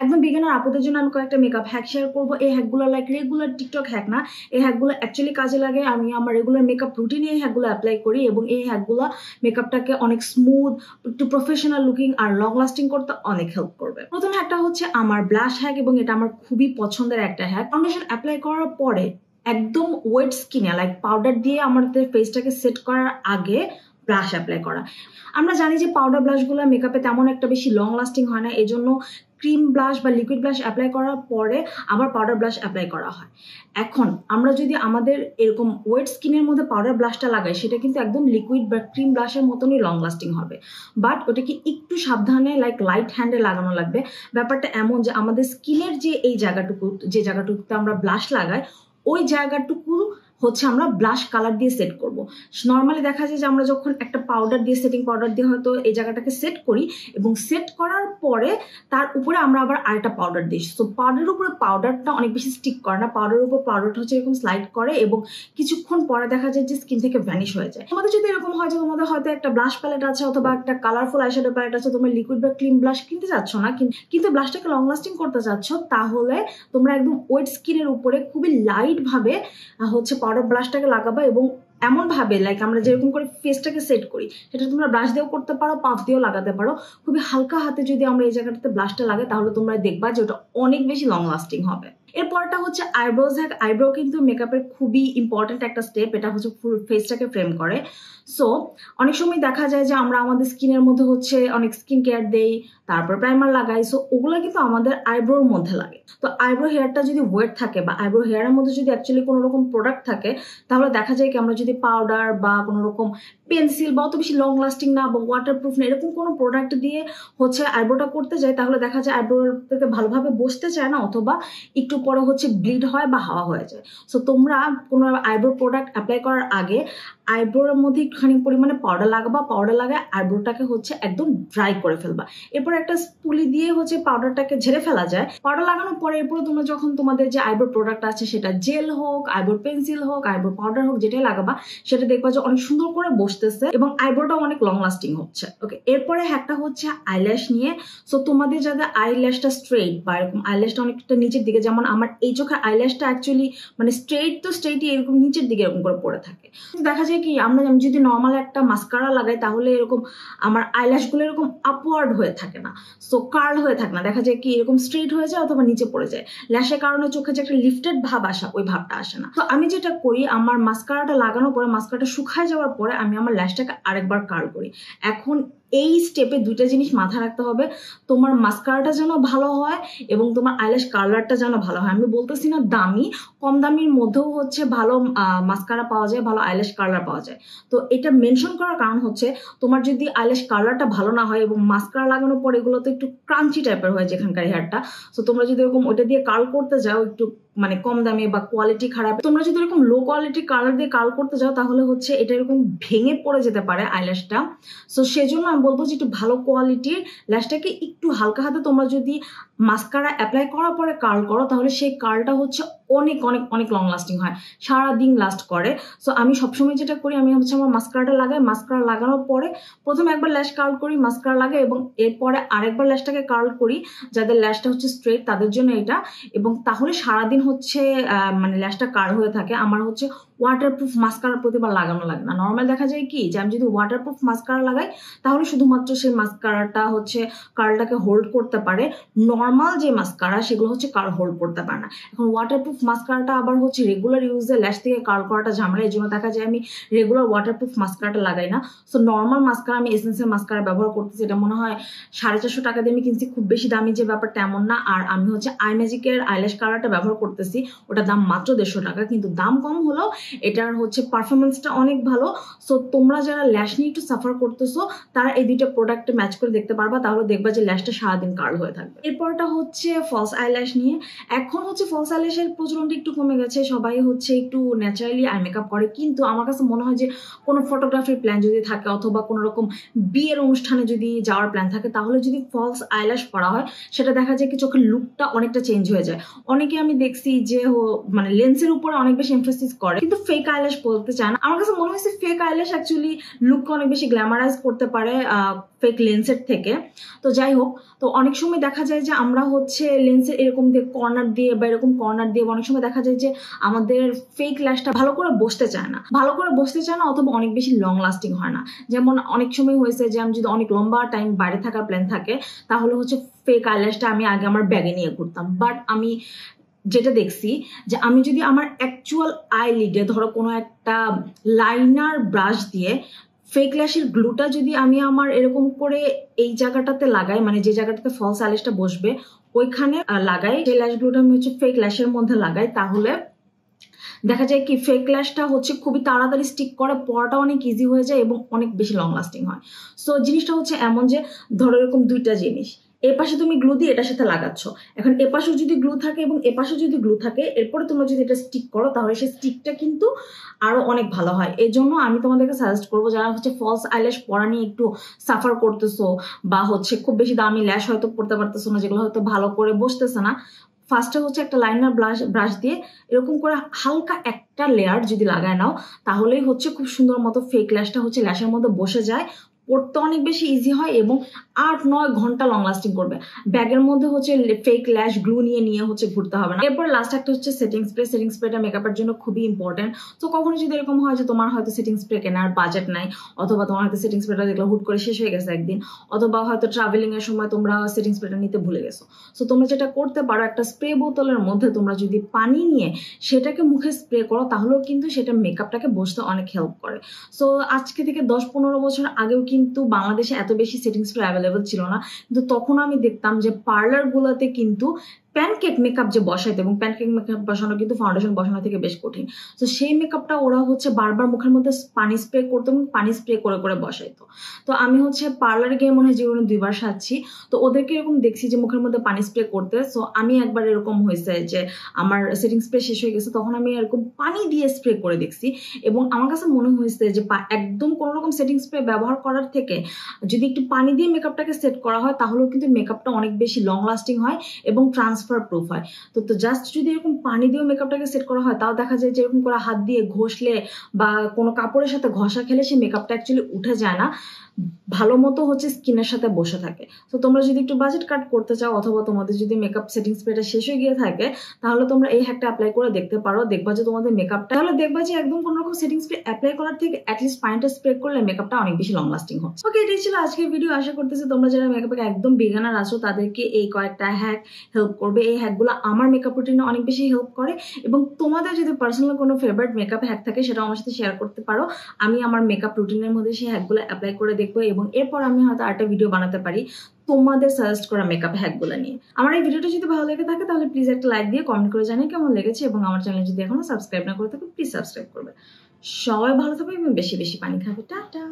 একদম বিগিনার আপুদের জন্য আমি কয়েকটা মেকআপ হ্যাক শেয়ার করবো। এই হ্যাকগুলো লাইক রেগুলার টিকটক হ্যাক না, এই হ্যাকগুলো অ্যাকচুয়ালি কাজে লাগে। আমি আমার রেগুলার মেকআপ রুটিনে এই হ্যাকগুলো অ্যাপ্লাই করি এবং এই হ্যাকগুলো মেকআপটাকে অনেক স্মুথ, একটু প্রফেশনাল লুকিং আর লং লাস্টিং করতে অনেক হেল্প করবে। প্রথম হ্যাকটা হচ্ছে আমার ব্লাশ হ্যাক এবং এটা আমার খুবই পছন্দের একটা হ্যাক। ফাউন্ডেশন অ্যাপ্লাই করার পরে একদম ওয়েট স্কিনে লাইক পাউডার দিয়ে আমাদের ফেসটাকে সেট করার আগে ব্লাশ অ্যাপ্লাই করা। আমরা জানি যে পাউডার ব্লাশগুলো মেকআপে তেমন একটা বেশি লং লাস্টিং হয় না, এই জন্য ক্রিম ব্লাশ বা লিকুইড ব্লাশ অ্যাপ্লাই করার পরে আবার পাউডার ব্লাশ অ্যাপ্লাই করা হয়। এখন আমরা যদি আমাদের এরকম ওয়েট স্কিনের মধ্যে পাউডার ব্লাশটা লাগাই, সেটা কিন্তু একদম লিকুইড বা ক্রিম ব্লাশের মতনই লং লাস্টিং হবে, বাট ওটাকে একটু সাবধানে লাইক লাইট হ্যান্ডে লাগানো লাগবে। ব্যাপারটা এমন যে আমাদের স্কিনের যে এই জায়গাটুকু, যে জায়গাটুকুতে আমরা ব্লাশ লাগাই, ওই জায়গাটুকু হচ্ছে আমরা ব্লাশ কালার দিয়ে সেট করব। নর্মালি দেখা যায় যে আমরা যখন একটা পাউডার দিয়ে, সেটিং পাউডার দিয়ে হয়তো এই জায়গাটাকে সেট করি এবং সেট করার পরে তার উপরে আমরা আবার আরেকটা পাউডার দিই। তো পাউডারের উপরে পাউডারটা অনেক বেশি স্টিক করে না, পাউডারের উপর পাউডারটা হচ্ছে এরকম স্লাইড করে এবং কিছুক্ষণ পরে দেখা যায় যে স্কিন থেকে ভ্যানিশ হয়ে যায়। তোমাদের যদি এরকম হয় যে তোমাদের হয়তো একটা ব্লাশ প্যালেট আছে অথবা একটা কালারফুল আইশ্যাডো প্যালেট আছে, তোমরা লিকুইড বা ক্রিম ব্লাশ কিনতে চাচ্ছ না কিন্তু ব্লাশটাকে লং লাস্টিং করতে চাচ্ছ, তাহলে তোমরা একদম ওয়েট স্কিনের উপরে খুবই লাইট ভাবে হচ্ছে পাউডার ব্লাশটাকে লাগাবা এবং এমন ভাবে লাইক আমরা যেরকম করে ফেসটাকে সেট করি সেটা তোমরা ব্রাশ দিয়েও করতে পারো, পাফ দিয়েও লাগাতে পারো। খুবই হালকা হাতে যদি আমরা এই জায়গাটাতে ব্লাশটা লাগাই তাহলে তোমরা দেখবা যে ওটা অনেক বেশি লং লাস্টিং হবে। এরপরটা হচ্ছে আইব্রোজ হ্যাক। আইব্রো কিন্তু মেকআপের খুবই ইম্পর্টেন্ট একটা স্টেপ, এটা হচ্ছে ফুল ফেসটাকে ফ্রেম করে। সো অনেক সময় দেখা যায় যে আমরা আমাদের স্কিনের মধ্যে হচ্ছে অনেক স্কিন কেয়ার দেই, তারপর প্রাইমার লাগাই, সো ওগুলো কিন্তু আমাদের আইব্রোর মধ্যে লাগে। তো আইব্রো হেয়ারটা যদি ওয়েট থাকে বা আইব্রো হেয়ারের মধ্যে যদি অ্যাকচুয়ালি কোনো রকম প্রোডাক্ট থাকে, তাহলে দেখা যায় কি আমরা যদি পাউডার বা কোনো রকম পেন্সিল বা অত বেশি লং লাস্টিং না বা ওয়াটারপ্রুফ না এরকম কোনো প্রোডাক্ট দিয়ে হচ্ছে আইব্রোটা করতে যাই, তাহলে দেখা যায় আইব্রোটাতে ভালোভাবে বসতে চায় না অথবা একটু পরে হচ্ছে ব্লিড হয় বা হাওয়া হয়ে যায়। সো তোমরা কোনো আইব্রো প্রোডাক্ট অ্যাপ্লাই করার আগে আইব্রোর মধ্যে একটুখানি পরিমাণে পাউডার লাগাবা, পাউডার লাগায় আইব্রোটাকে হচ্ছে একদম ড্রাই করে ফেলবা। এরপর একটা স্পুলি দিয়ে হচ্ছে পাউডারটাকে ঝেড়ে ফেলা যায়। পাউডার লাগানোর পরে এরপরে তোমরা যখন তোমাদের যে আইব্রো প্রোডাক্ট আছে, সেটা জেল হোক, আইব্রো পেন্সিল হোক, আইব্রো পাউডার হোক, যেটাই লাগাবা সেটা দেখবা যে অনেক সুন্দর করে বসতেছে এবং আইব্রোটাও অনেক লং লাস্টিং হচ্ছে। ওকে, এরপরে একটা হচ্ছে আইল্যাশ নিয়ে। সো তোমাদের যাদের আইল্যাশটা স্ট্রেইট বা এরকম আইল্যাশটা অনেকটা নিচের দিকে, যেমন আমার এই চোখের আইল্যাশটা অ্যাকচুয়ালি মানে স্ট্রেইট তো স্ট্রেইটই এরকম নিচের দিকে এরকম করে পড়ে থাকে। দেখা যায় কি আমি যদি নর্মাল একটা মাস্কারা লাগাই তাহলে এরকম আমার আইল্যাশ গুলো এরকম আপওয়ার্ড হয়ে থাকে না, সো কার্ল হয়ে থাকে না, দেখা যায় কি এরকম স্ট্রেইট হয়ে যায় অথবা নিচে পড়ে যায়। ল্যাশের কারণে চোখে যে একটা লিফটেড ভাব আসা, ওই ভাবটা আসে না। তো আমি যেটা করি, আমার মাস্কারাটা লাগানোর পরে, মাস্কারাটা শুকায় যাওয়ার পরে আমি আমার ল্যাশটাকে আরেকবার কার্ল করি। এখন এই স্টেপে দুইটা জিনিস মাথায় রাখতে হবে, তোমার মাস্কারাটা যেন ভালো হয় এবং তোমার আইল্যাশ কালারটা যেন ভালো হয়। আমি বলতেছি না দামি, কম দামির মধ্যেও হচ্ছে ভালো মাস্কারা পাওয়া যায়, ভালো আইল্যাশ কালার পাওয়া যায়। তো এটা মেনশন করার কারণ হচ্ছে তোমার যদি আইল্যাশ কালারটা ভালো না হয় এবং মাস্কারা লাগানোর পর এগুলো তো একটু ক্রাঞ্চি টাইপের হয় যেখানকার হেয়ারটা, তো তোমরা যদি এরকম ওটা দিয়ে কার্ল করতে যাও একটু মানে কম দামে বা কোয়ালিটি খারাপ, তোমরা যদি এরকম লো কোয়ালিটি কালার দিয়ে কার্ল করতে যাও তাহলে হচ্ছে এটা এরকম ভেঙে পড়ে যেতে পারে আইল্যাশটা। সো সেজন্য আমি বলবো যে একটু ভালো কোয়ালিটির ল্যাশটাকে একটু হালকা হাতে তোমরা যদি মাস্কারা অ্যাপ্লাই করার পরে কার্ল করো তাহলে সেই কার্লটা হচ্ছে অনেক অনেক অনেক লং লাস্টিং হয়, সারাদিন লাস্ট করে। সো আমি সবসময় যেটা করি, আমি হচ্ছে আমার মাস্কারাটা লাগাই, মাস্কারা লাগানোর পরে প্রথমে একবার ল্যাশ কার্ল করি, মাস্কারা লাগাই এবং এরপরে আরেকবার ল্যাশটাকে কার্ল করি। যাদের ল্যাশটা হচ্ছে স্ট্রেট তাদের জন্য এটা, এবং তাহলে সারাদিন হচ্ছে মানে ল্যাশটা কার্ল হয়ে থাকে। আমার হচ্ছে ওয়াটারপ্রুফ মাস্কারা প্রতিবার লাগানো লাগে না। নর্মাল দেখা যায় কি যে আমি যদি ওয়াটারপ্রুফ মাস্কারা লাগাই তাহলে শুধুমাত্র সেই মাস্কারাটা হচ্ছে কার্লটাকে হোল্ড করতে পারে, নর্মাল যে মাস্কারা সেগুলো হচ্ছে কার্ল হোল্ড করতে পারে না। এখন ওয়াটারপ্রুফ মাস্কারাটা আবার হচ্ছে রেগুলার ইউজে ল্যাশ থেকে কার্ল করাটা ঝামেলা, এই জন্য দেখা যায় আমি রেগুলার ওয়াটারপ্রুফ মাস্কারাটা লাগাই না। সো নর্মাল মাস্কারা, আমি এসেন্সের মাস্কারা ব্যবহার করতেছি, এটা মনে হয় 450 টাকা দিয়ে আমি কিনছি, খুব বেশি দামি যে ব্যাপারটা এমন না। আর আমি হচ্ছে আইম্যাজিকের আইল্যাশ কালারটা ব্যবহার করতেছি, ওটা দাম মাত্র 150 টাকা, কিন্তু দাম কম হলেও এটার হচ্ছে পারফরমেন্সটা অনেক ভালো। সো তোমরা যারা ল্যাশ নিয়ে একটু সাফার করতেছো তারা এই দুইটা প্রোডাক্টে ম্যাচ করে দেখতে পারবা, তাহলে দেখবা যে ল্যাশটা সারাদিন কার্ল হয়ে থাকবে। এরপরটা হচ্ছে ফলস আইল্যাশ নিয়ে। এখন হচ্ছে ফলস আইল্যাশের প্রচলনটা একটু কমে গেছে, সবাই হচ্ছে একটু ন্যাচারালি আই মেকআপ করে, কিন্তু আমার কাছে মনে হয় যে কোনো ফটোগ্রাফির প্ল্যান যদি থাকে অথবা কোনো রকম বিয়ের অনুষ্ঠানে যদি যাওয়ার প্ল্যান থাকে তাহলে যদি ফলস আইল্যাশ করা হয় সেটা দেখা যায় কি চোখের লুকটা অনেকটা চেঞ্জ হয়ে যায়। অনেকে আমি দেখছি যে মানে লেন্সের উপরে অনেক বেশি এমফাসিস করে, কিন্তু কিন্তু ফেক আইল্যাশ বলতে চায় না। আমার কাছে মনে হয়েছে ফেক আইল্যাশ অ্যাকচুয়ালি লুককে অনেক বেশি গ্ল্যামারাইজ করতে পারে ফেক লেন্সের থেকে। তো যাই হোক, তো অনেক সময় দেখা যায় যে আমরা হচ্ছে লেন্সের এরকম দিয়ে কর্নার দিয়ে বা এরকম কর্নার দিয়ে অনেক সময় দেখা যায় যে আমাদের ফেক ল্যাশটা ভালো করে বসতে চায় না অথবা অনেক বেশি লং লাস্টিং হয় না। যেমন অনেক সময় হয়েছে যে আমি যদি অনেক লম্বা টাইম বাইরে থাকার প্ল্যান থাকে তাহলে হচ্ছে ফেক আইল্যাশটা আমি আগে আমার ব্যাগে নিয়ে ঘুরতাম। বাট আমি যেটা দেখছি যে আমি যদি আমার অ্যাকচুয়াল আইলিডে ধরো কোনো একটা লাইনার ব্রাশ দিয়ে ফেক ল্যাশের গ্লুটা যদি আমি আমার এরকম করে এই জায়গাটাতে লাগাই, মানে যে জায়গাটাতে ফলস আইল্যাশটা বসবে ওইখানে লাগাই, সেই ল্যাশ গ্লুটা আমি হচ্ছে ফেক ল্যাশের মধ্যে লাগাই, তাহলে দেখা যায় কি ফেক ল্যাশটা হচ্ছে খুবই তাড়াতাড়ি স্টিক করে, পড়াটা অনেক ইজি হয়ে যায় এবং অনেক বেশি লং লাস্টিং হয়। সো জিনিসটা হচ্ছে এমন যে ধরো এরকম দুইটা জিনিস, এপাশে তুমি গ্লু দিয়ে এটার সাথে লাগাচ্ছ, এখন এপাশেও যদি গ্লু থাকে এবং এপাশেও যদি গ্লু থাকে, এরপরে তোমরা যদি এটা স্টিক করো তাহলে সেই স্টিকটা কিন্তু আরো অনেক ভালো হয়। এই জন্য আমি তোমাদেরকে সাজেস্ট করবো যারা হচ্ছে ফলস আইল্যাশ পরা নিয়ে একটু সাফার করতেছো বা হচ্ছে খুব বেশি দামি ল্যাশ হয়তো পড়তে পারতেছো না, যেগুলো হয়তো ভালো করে বসতেছে না, ফার্স্টে হচ্ছে একটা লাইনার ব্রাশ দিয়ে এরকম করে হালকা একটা লেয়ার যদি লাগায় নাও তাহলেই হচ্ছে খুব সুন্দর মতো ফেক ল্যাশটা হচ্ছে ল্যাশের মধ্যে বসে যায়, পড়তে অনেক বেশি ইজি হয় এবং 8-9 ঘন্টা লং লাস্টিং করবে। ব্যাগের মধ্যে হচ্ছে ফেক ল্যাশ গ্লু নিয়ে হচ্ছে ঘুরতে হবে না। এরপর লাস্ট একটা হচ্ছে সেটিং স্প্রেটা মেকআপের জন্য খুবই ইম্পর্টেন্ট। তো কখনো যদি এরকম হয় যে তোমার হয়তো সেটিং স্প্রে কেনার বাজেট নাই, অথবা তোমার হয়তো সেটিং স্প্রেটা দেখলে হুট করে শেষ হয়ে গেছে একদিন, অথবা হয়তো ট্রাভেলিং এর সময় তোমরা সেটিং স্প্রেটা নিতে ভুলে গেছো, তো তোমরা যেটা করতে পারো একটা স্প্রে বোতলের মধ্যে তোমরা যদি পানি নিয়ে সেটাকে মুখে স্প্রে করো তাহলেও কিন্তু সেটা মেকআপটাকে বসতে অনেক হেল্প করে। সো আজকে থেকে 10-15 বছর আগেও কিন্তু বাংলাদেশে এত বেশি সেটিং স্প্রে অ্যাভেলেবল ছিল না, কিন্তু তখন আমি দেখতাম যে পার্লার গুলোতে কিন্তু প্যানকেক মেকআপ যে বসাইতো, এবং প্যানকেক মেকআপ বসানো কিন্তু ফাউন্ডেশন বসানো থেকে বেশ কঠিন, তো সেই মেকআপটা ওরা হচ্ছে বারবার মুখের মধ্যে পানি স্প্রে করতো এবং পানি স্প্রে করে করে বসাইতো। তো আমি হচ্ছে পার্লারে গিয়ে মনে হয় জীবনে 2বার সাজছি, তো ওদেরকে এরকম দেখছি যে মুখের মধ্যে পানি স্প্রে করতে। সো আমি একবার এরকম হয়েছে যে আমার সেটিং স্প্রে শেষ হয়ে গেছে, তখন আমি এরকম পানি দিয়ে স্প্রে করে দেখছি এবং আমার কাছে মনে হয়েছে যে একদম কোনো রকম সেটিং স্প্রে ব্যবহার করার থেকে যদি একটু পানি দিয়ে মেকআপটাকে সেট করা হয় তাহলেও কিন্তু মেকআপটা অনেক বেশি লং লাস্টিং হয় এবং ট্রান্সফার প্রুফ হয়। তো জাস্ট যদি এরকম পানি দিয়ে মেকআপটাকে সেট করা হয় তাও দেখা যায় যে এরকম করে হাত দিয়ে ঘষলে বা কোনো কাপড়ের সাথে ঘষা খেলে সেই মেকআপটা অ্যাকচুয়ালি উঠে যায় না, ভালো মতো হচ্ছে স্কিনের সাথে বসে থাকে। তো তোমরা যদি একটু বাজেট কাট করতে চাও অথবা তোমাদের যদি মেকআপ সেটিং স্প্রেটা শেষ হয়ে গিয়ে থাকে তাহলে তোমরা এই হ্যাকটা অ্যাপ্লাই করে দেখতে পারো, দেখবা যে তোমাদের মেকআপটা, তাহলে দেখবা যে একদম কোনো রকম সেটিং স্প্রে অ্যাপ্লাই করার থেকে অ্যাটলিস্ট পানিটা স্প্রে করলে মেকআপটা অনেক বেশি লং লাস্টিং হচ্ছে। ওকে, এটাই ছিল আজকের ভিডিও। আশা করতেছি তোমরা যারা মেকআপে একদম বিগিনার আছো তাদেরকে এই কয়েকটা হ্যাক হেল্প করবে। এই হ্যাকগুলো আমার মেকআপ রুটিনে অনেক বেশি হেল্প করে এবং তোমাদের যদি পার্সোনাল কোনো ফেভারিট মেকআপ হ্যাক থাকে সেটা আমার সাথে শেয়ার করতে পারো। আমি আমার মেকআপ রুটিনের মধ্যে সেই হ্যাকগুলো অ্যাপ্লাই করে দেখবো এবং এরপর আমি হয়তো আরেকটা ভিডিও বানাতে পারি তোমাদের সাজেস্ট করা মেকআপ হ্যাকগুলো নিয়ে। আমার এই ভিডিওটা যদি ভালো লেগে থাকে তাহলে প্লিজ একটা লাইক দিয়ে কমেন্ট করে জানিয়ে কেমন লেগেছে, এবং আমার চ্যানেল যদি এখনো সাবস্ক্রাইব না করে থাকো প্লিজ সাবস্ক্রাইব করবে। সবাই ভালো থাকবে এবং বেশি বেশি পানি খাবে। টাটা।